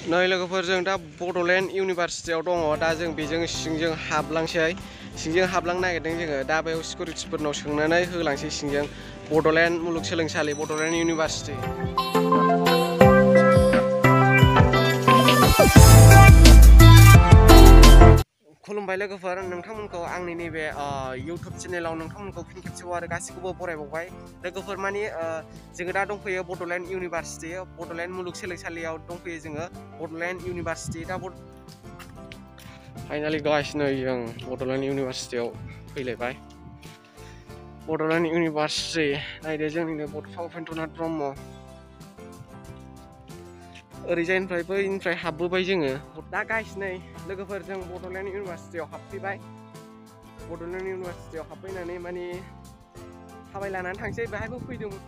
नै लोगोफोर जों दा बड'लेण्ड इउनिभारसिटियाव दङ दा जों बेजों सिंजों हाबलांसै सिंजों हाबलांनो नागिरदों जोङो दा बेयाव सिकिउरिटिफोरनाव सोंनानै होलांसै सिंजों बड'लेण्ड मुलुगसोलोंसालि बड'लेण्ड इउनिभारसिटि खुलुमबाय लोगोफोर नोंथांमोनखौ आंनि नैबे इउटुब चेनेलाव नोंथांमोनखौ फिन खेबसेबाव आरो गासिखौबो बरायबावबाय लोगोफोर मानि जोङो दा दंफैयो बड'लेण्ड इउनिभारसिटि बड'लेण्ड मुलुगसोलोंसालियाव दंफैयो जोङो बड'लेण्ड इउनिभारसिटि दा फाइनालि गाइस नै जों बड'लेण्ड इउनिभारसिटियाव फैलायबाय बड'लेण्ड इउनिभारसिटि नायदो जोंनिनो बड'फा उपेन्द्रनाथ ब्रह्म ओरैजायनिफ्राय बैनिफ्राय हाबबोबाय जोङो दा गाइस नै लोगोफोर जों बड'लेण्ड इउनिभारसिटियाव हाबफैबाय बड'लेण्ड इउनिभारसिटियाव हाबफैनानै माने थाबाय लानानै थांसै बेहायबो फैदोंमोन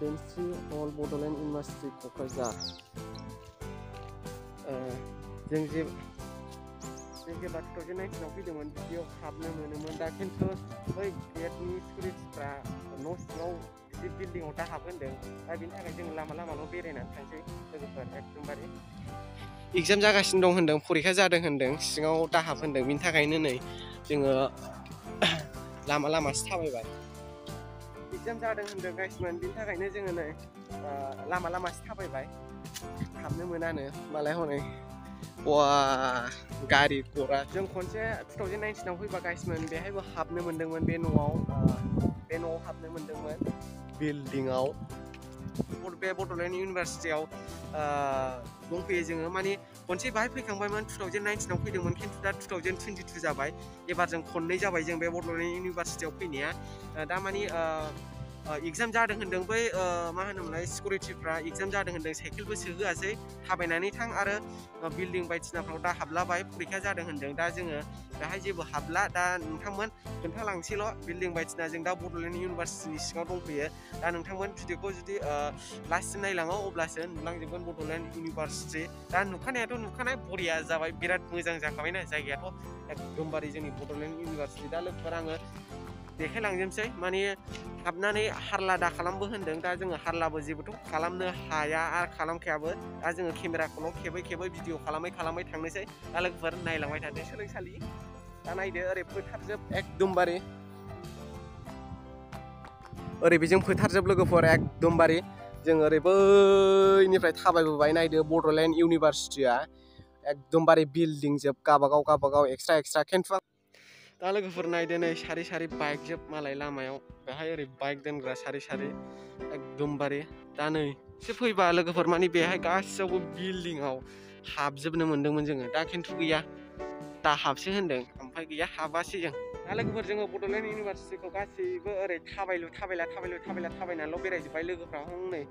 डेमस्ट्रि हल बड'लेण्ड इउनिभारसिटि क'क्राझार जों जेब्ला 2019 आव फैदोंमोन बिदियाव हाबनो मोनोमोन दा खिन्थु बै गेटनि सिकिउरिटिफ्रा न' सिङाव गिदिर बिल्डिंआव दा हाबहोदों दा बेनि थाखाय जों लामाल' बेरायनानै थांसै लोगोफोर एकदमबारे एग्जाम जागासिनो दं होनदों फरिखा जादों होनदों सिङाव दाहाब होनदों बिनि थाखायनो नै जोङो लामासो थाबायबाय एग्जाम जादों होनदों गाइसमोन बिनि थाखायनो जोङो नै लामासो थाबायबाय हाबनो मोनानो मालाय हनै वा गारि घरा जों खनसे 2019 आव फैबा गाइसमोन बेहायबो हाबनो मोनदोंमोन बे न'आव हाबनो मोनदोंमोन बिल्डिंआव बे बड'लेण्ड इउनिभारसिटियाव दंफैयो जोङो माने खनसे बाहाय फैखांबायमोन 2019 आव फैदोंमोन खिन्थु दा 2022 जाबाय एबार जों खननै जाबाय जों बे बड'लेण्ड इउनिभारसिटियाव फैनाया दा माने एग्जाम जादों होनदों बै मा होनोमोनलाय सिकिउरिटिफ्रा एग्जाम जादों होनदों साइकेलबो सोहोआसै थाबायनानै थां आरो बिल्डिं बायदिसिनाफ्राव दा हाबलाबाय फरिखा जादों होनदों दा जोङो बेहाय जेबो हाबला दा नोंथांमोन खोन्थालांसैल' बिल्डिं बायदिसिना जों दा बड'लेण्ड इउनिभारसिटिनि सिङाव दंफैयो दा नोंथांमोन भिडिअखौ जुदि लास्टसिम नायलाङो अब्लासो नुलांजोबगोन बड'लेण्ड इउनिभारसिटि दा नुखानायाथ' नुखानाय बरिया जाबाय बिराद मोजां जाखाबायना जायगायाथ' एकदमबारे जोंनि बड'लेण्ड इउनिभारसिटि दा लोगोफोर आङो देखायलांजोबसै माने हाबनानै हारला दा खालामबो होनदों दा जोङो हारलाबो जेबोथ' खालामनो हाया आरो खालामखायाबो दा जोङो केमेराखौल' खेबै भिडिअ खालामै थांनोसै दा लोगोफोर नायलांबाय थादो सोलोंसालि दा नायदो ओरै फोथारजोब एकदमबारे ओरै बेजों फोथारजोब लोगोफोर एकदमबारे जों ओरै बैनिफ्राय थाबायबोबाय नायदो बड'लेण्ड इउनिभारसिटिया एकदमबारे बिल्डिं जोब गावबागाव एक्सट्रा खिन्थु दा लोगोफोर नायदो नै सारि बाइक जोब मालाय लामायाव बेहाय ओरै बाइक दोनग्रा सारि एकदमबारे दा नै एसे फैबा लोगोफोर माने बेहाय गासैयावबो बिल्डिंआव हाबजोबनो मोन्दोंमोन जोङो दा खिन्थु गैया दा हाबसै होनदों ओमफ्राय गैया हाबासै जों दा लोगोफोर जोङो बड'लेण्ड इउनिभारसिटिखौ गासैबो ओरै थाबायनानैल' बेरायजोब्बाय लोगोफ्रा हनै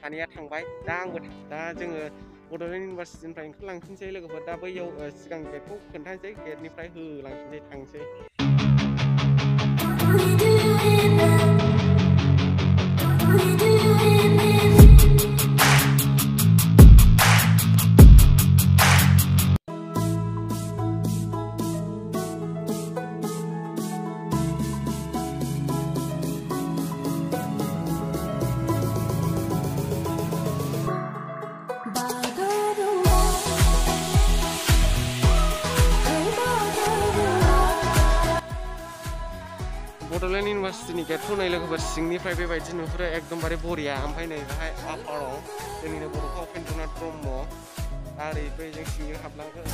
सानैया थांबाय दा आंबो दा जोङो बड'लेण्ड इउनिभारसिटिनिफ्राय ओंखारलांफिनसै लोगोफोर दा बैयाव सिगां गेटखौ खोन्थानोसै गेटनिफ्राय होलांफिनसै थांसै बड'लेण्ड इउनिभारसिटिनि गेटखौ नै लोगोफोर सिंनिफ्राय बेबायदि नुहुरो एकदमबारे बरिया ओमफ्राय नै बेहाय आफाराव जोंनिनो बड'फा उपेन्द्रनाथ ब्रह्म दा ओरै बै जों सिंजों हाबलांगोन